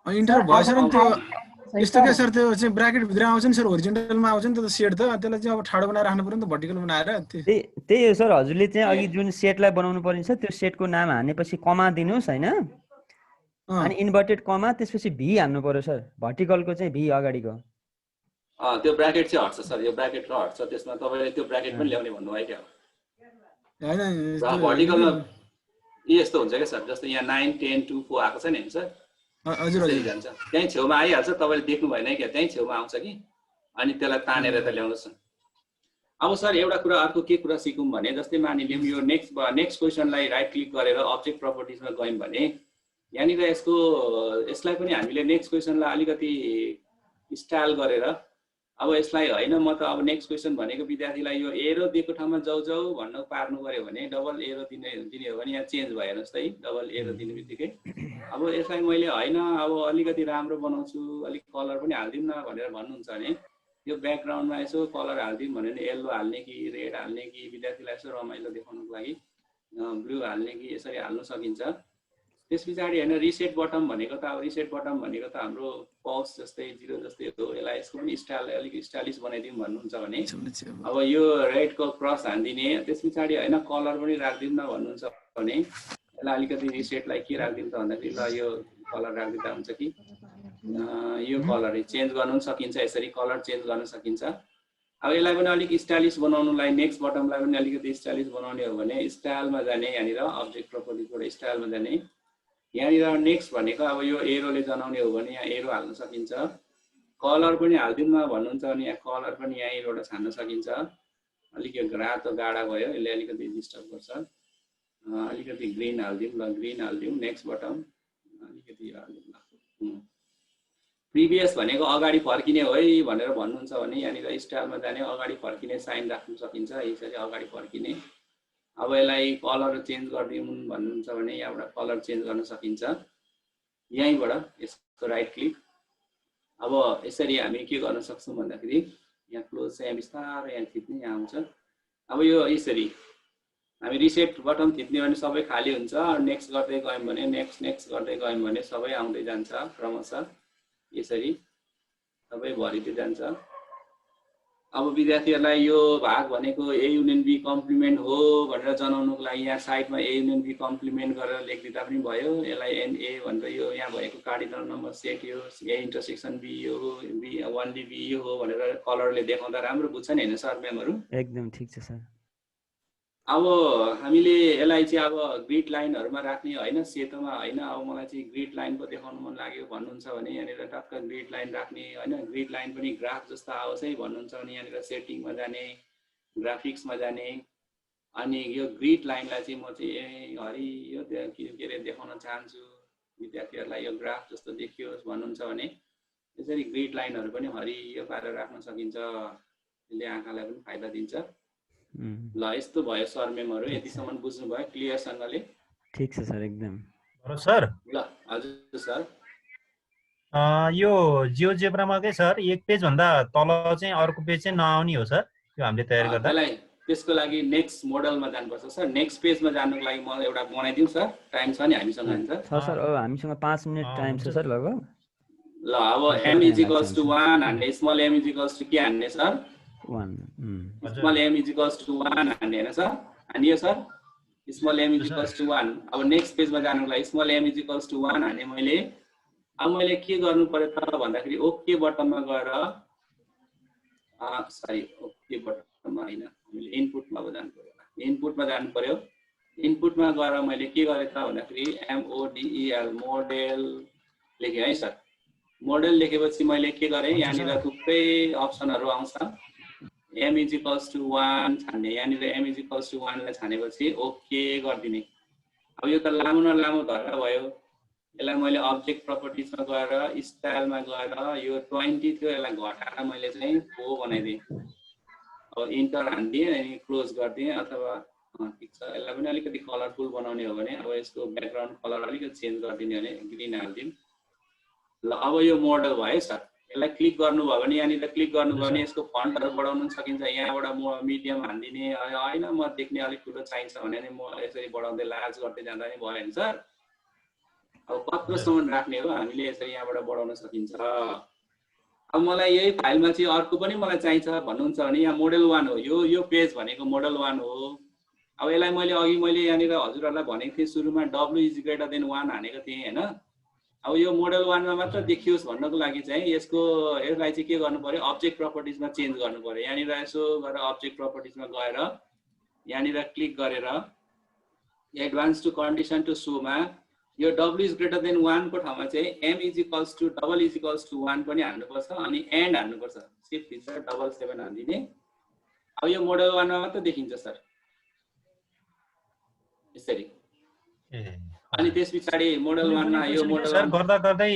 इन्टर भयो सर। अनि त्यो यस्तो के सर, त्यो चाहिँ ब्र्याकेट भित्र आउँछ नि सर, होरिजेन्टलमा आउँछ नि त सेट त, त्यसलाई चाहिँ अब ठाडो बनाएर राख्नु पर्यो नि त भर्टिकल बनाएर। त्यही हो सर, हजुरले चाहिँ अघि जुन सेटलाई बनाउनु पर्छ त्यो सेटको नाम हानेपछि कमा दिनुहोस् हैन, अनि इन्भर्टेड कमा त्यसपछि भी हान्नु पर्यो सर। भर्टिकलको चाहिँ भी अगाडिको त्यो ब्र्याकेट चाहिँ हट्छ सर। यो ब्र्याकेट र हट्छ, त्यसमा तपाईले त्यो ब्र्याकेट पनि ल्याउने भन्नुभयो क्या? हैन भर्टिकलमा यस्तो हुन्छ क्या सर, जस्तो यहाँ 9 10 2 4 आएको छ नि सर। हजुर हजुर जान्छ त्यही छेउमा आइहाल्छ, तपाईले देख्नु भएन क्या? त्यही छेउमा आउँछ कि, अनि त्यसलाई तानेर त ल्याउनुस्। अब सर एउटा कुरा अर्को के कुरा सिकौँ भने जस्तै मानिलिउँ यो नेक्स्ट क्वेसनलाई राइट क्लिक गरेर अब्जेक्ट प्रपर्टिजमा गयौँ भने यहाँनिर यसलाई पनि हामीले नेक्स्ट क्वेसनलाई अलिकति स्टाइल गरेर अब यसलाई होइन म त अब नेक्स्ट क्वेसन भनेको विद्यार्थीलाई यो एरो दिएको ठाउँमा जाऊ भन्न पार्नु पर्यो भने डबल एरो दिने हो भने यहाँ चेन्ज भयो हेर्नुहोस् त है। डबल एरो दिने बित्तिकै अब यसलाई मैले होइन अब अलिकति राम्रो बनाउँछु, अलिक कलर पनि हालिदिउँ न भनेर भन्नुहुन्छ भने यो ब्याकग्राउन्डमा यसो कलर हालिदिउँ भने येल्लो हाल्ने कि रेड हाल्ने कि विद्यार्थीलाई यसो रमाइलो देखाउनुको लागि ब्लू हाल्ने कि यसरी हाल्न सकिन्छ। त्यस पछाडि होइन रिसेट बटम भनेको त अब रिसेट बटम भनेको त हाम्रो पज जस्तै 0 जस्तै हो। यसलाई यसको पनि स्टाइल अलिक स्टाइलिस बनाइदिउँ भन्नुहुन्छ भने अब यो रेडको क्रस हानिदिने, त्यस पछाडि होइन कलर पनि राखिदिउँ न भन्नुहुन्छ भने यसलाई अलिकति रिसेटलाई के राखिदिउँ त भन्दाखेरि ल यो कलर राखिदिँदा हुन्छ कि यो कलर चेन्ज गर्नु पनि सकिन्छ, यसरी कलर चेन्ज गर्न सकिन्छ। अब यसलाई पनि अलिक स्टाइलिस बनाउनुलाई नेक्स्ट बटमलाई पनि अलिकति स्टाइलिस बनाउने हो भने स्टाइलमा जाने, यहाँनिर अब्जेक्ट प्रपर्टिजबाट स्टाइलमा जाने, यहाँनिर नेक्स्ट भनेको अब यो एरोले जनाउने हो भने यहाँ एरो हाल्न सकिन्छ। कलर पनि हालिदिउँ न भन्नुहुन्छ भने यहाँ कलर पनि यहीँबाट छान्न सकिन्छ। अलिक यो रातो गाढा भयो, यसले अलिकति डिस्टर्ब गर्छ। अलिकति ग्रिन हालिदिउँ, ल ग्रिन हालिदिउँ। नेक्स्ट बटम अलिकति हालिदिउँ ल। प्रिभियस भनेको अगाडि फर्किने हो है भनेर भन्नुहुन्छ भने यहाँनिर स्टाइलमा जाने, अगाडि फर्किने साइन राख्न सकिन्छ, यसरी अगाडि फर्किने। अब यसलाई कलर चेन्ज गरिदिउँ भन्नुहुन्छ भने यहाँबाट कलर चेन्ज गर्न सकिन्छ यहीँबाट, यसको राइट क्लिक। अब यसरी हामी के गर्न सक्छौँ भन्दाखेरि यहाँ क्लोज चाहिँ बिस्तारै यहाँ थिच्ने, यहाँ आउँछ। अब यो यसरी हामी रिसेट बटन थिच्ने भने सबै खाली हुन्छ। नेक्स्ट गर्दै गयौँ भने नेक्स्ट गर्दै गयौँ भने सबै आउँदै जान्छ क्रमशः, यसरी सबै भरिँदै जान्छ। अब विद्यार्थीहरूलाई यो भाग भनेको ए युनियन बी कम्प्लिमेन्ट हो भनेर जनाउनुको लागि यहाँ साइडमा ए युनियन बी कम्प्लिमेन्ट गरेर लेखिदिँदा पनि भयो। यसलाई एनए भनेर यो यहाँ भएको कार्डिनल नम्बर सेट यो ए इन्टरसेक्सन बी यो बी ओन्ली बी यो हो भनेर कलरले देखाउँदा राम्रो बुझ्छ नि होइन सर म्यामहरू? एकदम ठिक छ सर। अब हामीले यसलाई चाहिँ अब ग्रिड लाइनहरूमा राख्ने होइन, सेतोमा होइन, अब मलाई चाहिँ ग्रिड लाइन पो देखाउनु मन लाग्यो भन्नुहुन्छ भने यहाँनिर टक्क ग्रिड लाइन राख्ने होइन। ग्रिड लाइन पनि ग्राफ जस्तो आओस् है भन्नुहुन्छ भने यहाँनिर सेटिङमा जाने, ग्राफिक्समा जाने, अनि यो ग्रिड लाइनलाई चाहिँ म चाहिँ हरियो के अरे देखाउन चाहन्छु विद्यार्थीहरूलाई यो ग्राफ जस्तो देखियोस् भन्नुहुन्छ भने यसरी ग्रिड लाइनहरू पनि हरियो पारेर राख्न सकिन्छ, यसले आँखालाई पनि फाइदा दिन्छ। ल यस्तो भयो सर मेमहरू, यतिसम्म बुझ्नुभयो क्लियरसँगले? ठिक छ सर एकदम। सर ल हजुर सर। यो जियोजेब्रामा के सर एक पेज भन्दा तल चाहिँ अर्को पेज चाहिँ नआउने हो सर, यो हामीले तयार गर्दा? त्यसको लागि नेक्स्ट मोडलमा जानुपर्छ सर। नेक्स्ट पेजमा जानुको लागि म एउटा बनाइदिउँ सर, टाइम छ नि हामीसँग? सर अब हामीसँग 5 मिनेट टाइम छ सर लगभग। ल अब m is equals to 1 हान्ने, small m is equals to के हान्ने sir? 1 small m is equals to 1 हान्ने हैन सर? हानियो sir? Small m is equals to 1। अब नेक्स्ट पेजमा जानुको लागि small m is equals to 1 हाने मैले। अब मैले के गर्नु पर्यो त भन्दाखेरि ओके बटनमा गएर सरी ओके बटनमा हैन, हामीले इनपुटमा जानु पर्यो। इनपुटमा जानु पर्यो। इनपुटमा गएर मैले के गरे त भन्दाखेरि MODEL मोडेल लेखे है सर। मोडेल लेखेपछि मैले के गरे, यहाँनिर थुप्रै अप्सनहरु आउँछ। m is equals to 1 छान्ने, यहाँनिर m is equals to 1 लाई छानेपछि ओके गर्दिने। अब यो त लामो न लामो धर्का भयो। यसलाई मैले अब्जेक्ट प्रपर्टिजमा गएर स्टाइलमा गएर यो 20 थियो, यसलाई घटाएर मैले चाहिँ 4 बनाइदिएँ। अब इन्टर हान्दिएँ अनि क्लोज गरिदिएँ। अथवा ठिक छ, यसलाई पनि अलिकति कलरफुल बनाउने हो भने अब यसको ब्याकग्राउन्ड कलर अलिकति चेन्ज गरिदिने भने ग्रीन हालिदिउँ। ल अब यो मोडल भयो सर। यसलाई क्लिक गर्नुभयो भने यहाँनिर क्लिक गर्नुभयो भने यसको फन्टहरू बढाउन सकिन्छ। यहाँबाट म मिडियम हान्दिने, होइन म देख्ने अलिक ठुलो चाहिन्छ भने नि म यसरी बढाउँदै लार्ज गर्दै जाँदा नि भयो नि सर। अब कत्रोसम्म राख्ने हो हामीले यसरी यहाँबाट बढाउन सकिन्छ। अब मलाई यही फाइलमा चाहिँ अर्को पनि मलाई चाहिन्छ भन्नुहुन्छ भने यहाँ मोडल 1 हो, यो पेज भनेको मोडल 1 हो। अब यसलाई मैले अघि मैले यहाँनिर हजुरहरूलाई भनेको थिएँ सुरुमा w is greater than 1 हानेको थिएँ हैन। अब यो मोडल 1 मा मात्र देखियोस् भन्नको लागि चाहिँ यसलाई चाहिँ के गर्नु पर्यो, अब्जेक्ट प्रपर्टिजमा चेन्ज गर्नु पर्यो। यहाँनिर यसो गरेर अब्जेक्ट प्रपर्टिजमा गएर यहाँनिर क्लिक गरेर advance to condition to show मा यो w is greater than 1 को ठाउँमा चाहिँ m is equals to double is equals to 1 पनि हाल्नुपर्छ अनि एन्ड हाल्नुपर्छ। Shift feature double 7 हाल्दिने। अब यो मोडल 1 मा मात्र देखिन्छ सर यसरी। अनि त्यसपछि मोडल 1 मा यो मोडल सर गर्दा गर्दै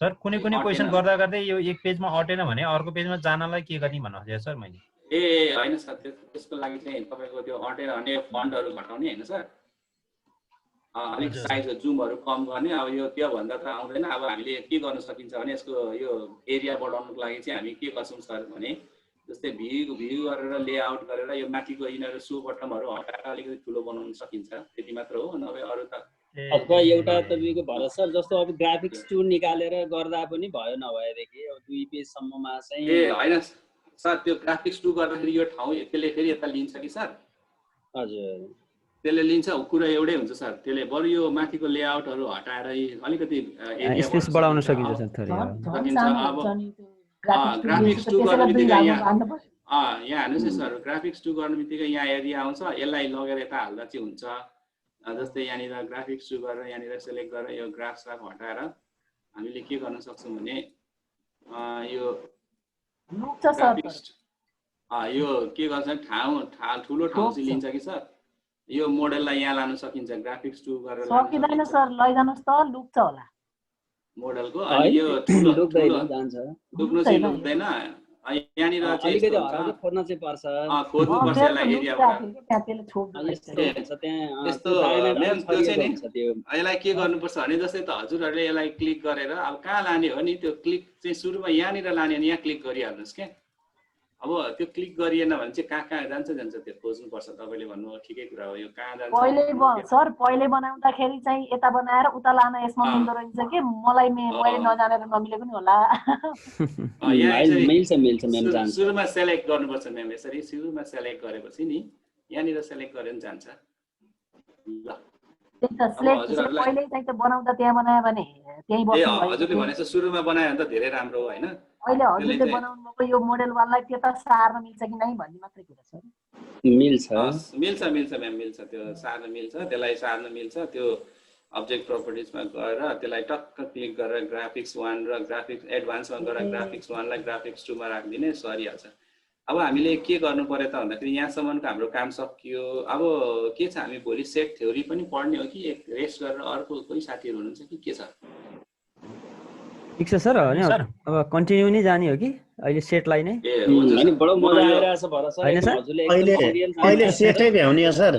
सर कुनै क्वेशन गर्दा गर्दै यो एक पेजमा अटेन भने अर्को पेजमा जानलाई के गर्ने भन्नु खोजेको सर मैले? ए हैन सर, त्यसको लागि चाहिँ तपाईको त्यो अटेन भने फन्टहरु घटाउने हैन सर, अलिक साइज जुमहरु कम गर्ने। अब यो त्यो भन्दा त आउँदैन। अब हामीले के गर्न सकिन्छ भने यसको यो एरिया बढाउनको लागि चाहिँ हामी के गर्छौं सर भने जस्तै भ्यू गरेर लेआउट गरेर यो माथिको इनर सो बटमहरु हटाएर अलिकति ठुलो बनाउन सकिन्छ। त्यति मात्र हो, नभए अरु त अथवा एउटा तपाईको भर सर जस्तो अब ग्राफिक्स टुल निकालेर गर्दा पनि भयो नभएदेखि अब 2 पेज सम्ममा चाहिँ ए हैन सर, त्यो ग्राफिक्स टुल गर्दाखेरि यो ठाउँ त्यसले फेरि यता लिन्छ कि सर? हजुर त्यसले लिन्छ, कुरा एउटै हुन्छ सर। त्यसले बरु यो माथिको लेआउटहरु हटाएर अलिकति एरिया स्पेस बढाउन सकिन्छ सर थोरै। अब ग्राफिक्स टु गर्ने बित्तिकै यहाँ हेर्नुस् है सर, ग्राफिक्स टु गर्ने बित्तिकै यहाँ एरिया आउँछ, यसलाई लगेर यता हाल्दा चाहिँ हुन्छ। जस्तै यहाँनिर ग्राफिक्स टु गरेर यहाँनिर सेलेक्ट गरेर यो ग्राफ हटाएर हामीले के गर्न सक्छौँ भने यो यो के गर्छ ठाउँ ठुलो ठाउँ चाहिँ लिन्छ कि सर। यो मोडललाई यहाँ लान सकिन्छ ग्राफिक्स टु गरेर सकिदैन सर, लैजानुस् त लुक्छ होला मोडलको। अनि यो ठुलो जान्छ लुक्नु चाहिँ लुक्दैन। यहाँनिर अलिकति हराउँदै खोज्न चाहिँ पर्छ, खोज्नु पर्छ यसलाई एरियाबाट। यसलाई के गर्नुपर्छ भने जस्तै त हजुरहरूले यसलाई क्लिक गरेर अब कहाँ लाने हो नि, त्यो क्लिक चाहिँ सुरुमा यहाँनिर लाने भने यहाँ क्लिक गरिहाल्नुहोस् क्या। अब त्यो क्लिक गरिएन भने चाहिँ कहाँ जान्छ त्यो खोज्नुपर्छ। तपाईँले भन्नु ठिकै कुरा हो, यो कहाँ जान्छ सर पहिले बनाउँदाखेरि चाहिँ यता बनाएर उता लान यसमा मिल्दो रहेछ कि मलाई मैले नजानेर नमिले पनि होला। सुरुमा सेलेक्ट गर्नुपर्छ म्याम, यसरी सुरुमा सेलेक्ट गरेपछि नि यहाँनिर सेलेक्ट गरेर जान्छ। ल पहिले चाहिँ त बनाउँदा त्यहाँ बनायो भने त्यही बस्नु भयो। हजुरले भनेछ सुरुमा बनायो भने त धेरै राम्रो हो हैन? अहिले हजुरले बनाउनु भएको यो मोडल वाललाई त्यता सार्न मिल्छ कि नै भन्ने मात्रै कुरा छ। मिल्छ म्याम, मिल्छ, त्यो सार्न मिल्छ, त्यसलाई सार्न मिल्छ। त्यो अब्जेक्ट प्रपर्टिजमा गएर त्यसलाई टक्क क्लिक गरेर ग्राफिक्स 1 र ग्राफिक्स एडभान्समा गएर ग्राफिक्स 1 लाई ग्राफिक्स 2 मा राख्दिने सरिहाल्छ। अब हामीले के गर्नु पर्यो त भन्दाखेरि यहाँसम्मको हाम्रो काम सकियो। अब के छ, हामी भोलि सेट थ्योरी पनि पढ्ने हो कि एक रेस्ट गरेर अर्को कोही साथीहरू हुनुहुन्छ कि के छ? ठिक छ सर, होइन सर। अब कन्टिन्यू नै जाने हो कि अहिले सेटलाई नै? ए हुन्छ अनि सर। बडो मजा म यो- आइरहेछ भरत सर, होइन एकदम सर? हजुरले अहिले एकदम serial अहिले मान्छे सेटै भ्याउने हो सर,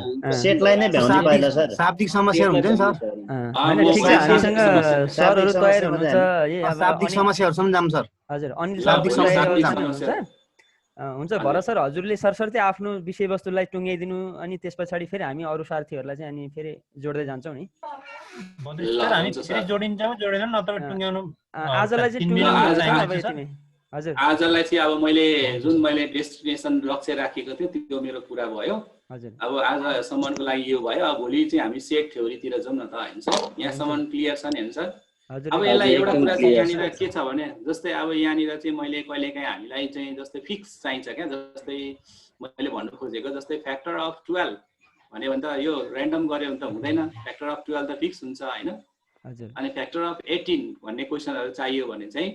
सेटलाई नै भ्याउने पहिला सर। शाब्दिक समस्याहरू हुँदैन सर? होइन म ठिक छ, शाब्दिक हामीसँग समस्या- सरहरू शाब्दिक तयार समस्यामा हुनुहुन्छ। जाने। यही अब शाब्दिक अनिल- समस्याहरूसम्म जाऊँ सर। हजुर अनिल ल, शाब्दिक भोलि तयार शाब्दिक हुनुहुन्छ। समस्या। हुन्छ भरत सर, हजुरले सरसर्ती आफ्नो विषयवस्तुलाई टुङ्ग्याइदिनु, अनि त्यस पछाडि फेरि हामी अरू साथीहरूलाई चाहिँ अनि फेरि जोड्दै जान्छौँ नि। बद्री ल, सर हामी हुन्छ फेरि सर। जोडिन्छौँ जोडेनौँ नत्र टुङ्ग्याउनु आजलाई चाहिँ 3 टुङ्ग्याउनु मिनट आज- भएन चाहिन्छ तपाईँ सर। यतिमै। हजुर आजलाई चाहिँ अब मैले जुन मैले डेस्टिनेसन लक्ष्य राखेको थिएँ त्यो मेरो पुरा भयो। हजुर अब आजसम्मको लागि यो भयो। अब भोलि चाहिँ हामी सेट थ्योरीतिर जाउँ न त, होइन सर? यहाँसम्म क्लियर छ नि, होइन सर? हजुर अब यसलाई हजुर, एउटा एकदम कुरा चाहिँ clear यहाँनिर छ। के छ भने, जस्तै अब यहाँनिर चाहिँ मैले कहिलेकाहीँ हामीलाई चाहिँ जस्तै फिक्स चाहिन्छ क्या, जस्तै मैले भन्नु खोजेको जस्तै फ्याक्टर अफ 12 भन्यो भने त यो ऱ्यान्डम गऱ्यो भने त हुँदैन। फ्याक्टर अफ 12 त फिक्स हुन्छ, होइन? हजुर अनि फ्याक्टर अफ 18 भन्ने क्वेसनहरू चाहियो भने चाहिँ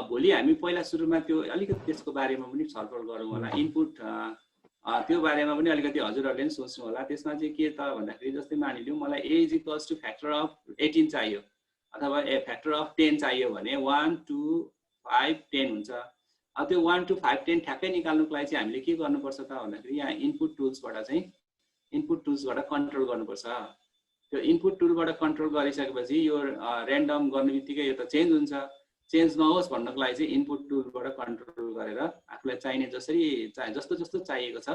भोलि हामी पहिला सुरुमा त्यो अलिकति त्यसको बारेमा पनि छलफल गरौँ होला। इनपुट त्यो बारेमा पनि अलिकति हजुरहरूले पनि सोच्नु होला। त्यसमा चाहिँ के त भन्दाखेरि जस्तै मानिलिउँ मलाई a is equals to factor of 18 चाहियो अथवा फ्याक्टर अफ 10 चाहियो भने 1 2 5 10 हुन्छ। अब त्यो 1 2 5 10 ठ्याक्कै निकाल्नुको लागि चाहिँ हामीले के गर्नुपर्छ त भन्दाखेरि यहाँ इनपुट टुल्सबाट कन्ट्रोल गर्नुपर्छ। त्यो इनपुट टुलबाट कन्ट्रोल गरिसकेपछि यो ऱ्यान्डम गर्ने बित्तिकै यो त चेन्ज हुन्छ। चेन्ज नहोस् भन्नको लागि चाहिँ इनपुट टुलबाट कन्ट्रोल गरेर आफूलाई चाहिने जस्तो जस्तो चाहिएको छ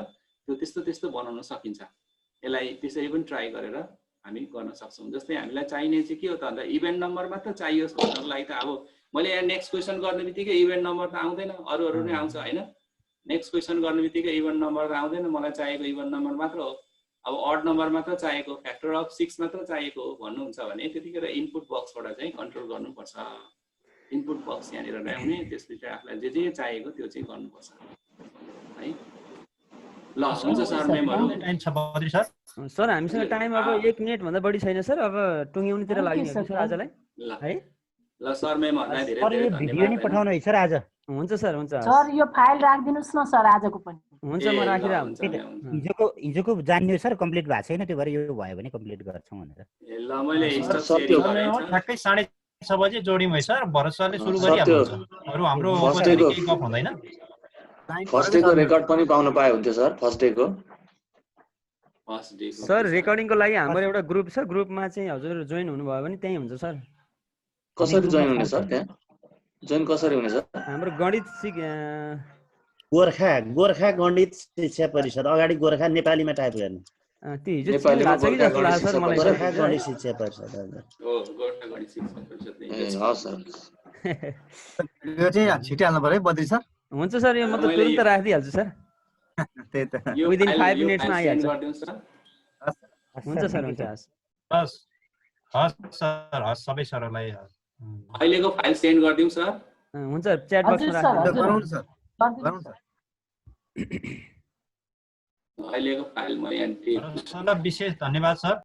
त्यो त्यस्तो बनाउन सकिन्छ। यसलाई त्यसरी पनि ट्राई गरेर हामी गर्न सक्छौँ। जस्तै हामीलाई चाहिने चाहिँ के हो त भन्दा इभेन्ट नम्बर मात्र चाहियोस् भन्नको लागि त अब मैले यहाँ नेक्स्ट क्वेसन गर्ने बित्तिकै इभेन्ट नम्बर त आउँदैन, अरू नै आउँछ, होइन? नेक्स्ट क्वेसन गर्ने बित्तिकै इभेन्ट नम्बर त आउँदैन, मलाई चाहिएको इभेन्ट नम्बर मात्र हो। अब अड नम्बर मात्र चाहिएको, फ्याक्टर अफ 6 मात्र चाहिएको भन्नुहुन्छ भने त्यतिखेर इनपुट बक्सबाट चाहिँ कन्ट्रोल गर्नुपर्छ। इनपुट बक्स यहाँनिर ल्याउने, त्यसपछि आफूलाई जे चाहिएको त्यो चाहिँ गर्नुपर्छ, है? ल, हुन्छ सर, मेमहरू। टाइम छ बद्री सर। सर हामीसँग टाइम अब 1 मिनेटभन्दा बढी छैन सर। अब टुङ्ग्याउनेतिर लाग्ने हो कि सर आजलाई, ल है? ल सर, मेमहरूलाई धेरै सर धेरै यो भिडियो नि धन्यवाद। पठाउनु है सर आज। हुन्छ सर, हुन्छ सर यो फाइल राखिदिनुहोस् न सर आजको पनि। हुन्छ, म राखेर हुन्छ, हिजोको जान्ने सर कम्प्लिट भएको छैन, त्यो भएर यो भयो भने कम्प्लिट गर्छौँ भनेर। ल मैले सर, स्टप सेयरिङ गरेको छु। ठ्याक्कै 6:30 बजे जोड्यौँ है सर। भरत सरले सुरु सर, गरिहाल्नु त्यो अरू हाम्रो फर्स्ट उपस्थिति डेको- केही गफ हुँदैन। फर्स्ट डेको रेकर्ड पनि पाउन पाए हुन्थ्यो सर, फर्स्ट डेको। फर्स्ट डे सर रेकर्डिङको लागि हाम्रो एउटा ग्रुप छ, ग्रुपमा चाहिँ हजुर जोइन हुनुभयो भने त्यहीँ हुन्छ सर। कसरी जोइन हुने सर त्यहाँ? जोइन कसरी हुने सर? हाम्रो गणित गोर्खा गणित शिक्षा परिषद, अगाडि गोर्खा नेपालीमा टाइप गर्ने। त्यो हिजो नेपालीमा भएको छ कि जस्तो लाग्छ सर मलाई। गोर्खा गणित शिक्षा परिषद हजुर। हो, गोर्खा गणित शिक्षा परिषद ए हस् सर। यो चाहिँ छिटिहाल्नु पऱ्यो है बद्री सर। हुन्छ सर, यो म त तुरुन्त राखिदिइहाल्छु सर। त्यही त। यो Within फाइल- 5 यो minutes मा फाइल आइहाल्छ। सेन्ड गरिदिनुहोस् न। हुन्छ सर, हुन्छ हस्। हस् सर, हस् सबै सरहरूलाई अहिलेको फाइल सेन्ड गरिदिउँ सर। हुन्छ, च्याट बक्समा हजुर सर, राख्नु। हजुर। गरौँ न सर, गरिदिनुहोस्। गरौँ सर। अहिलेको फाइल म यहाँ सरलाई विशेष धन्यवाद सर।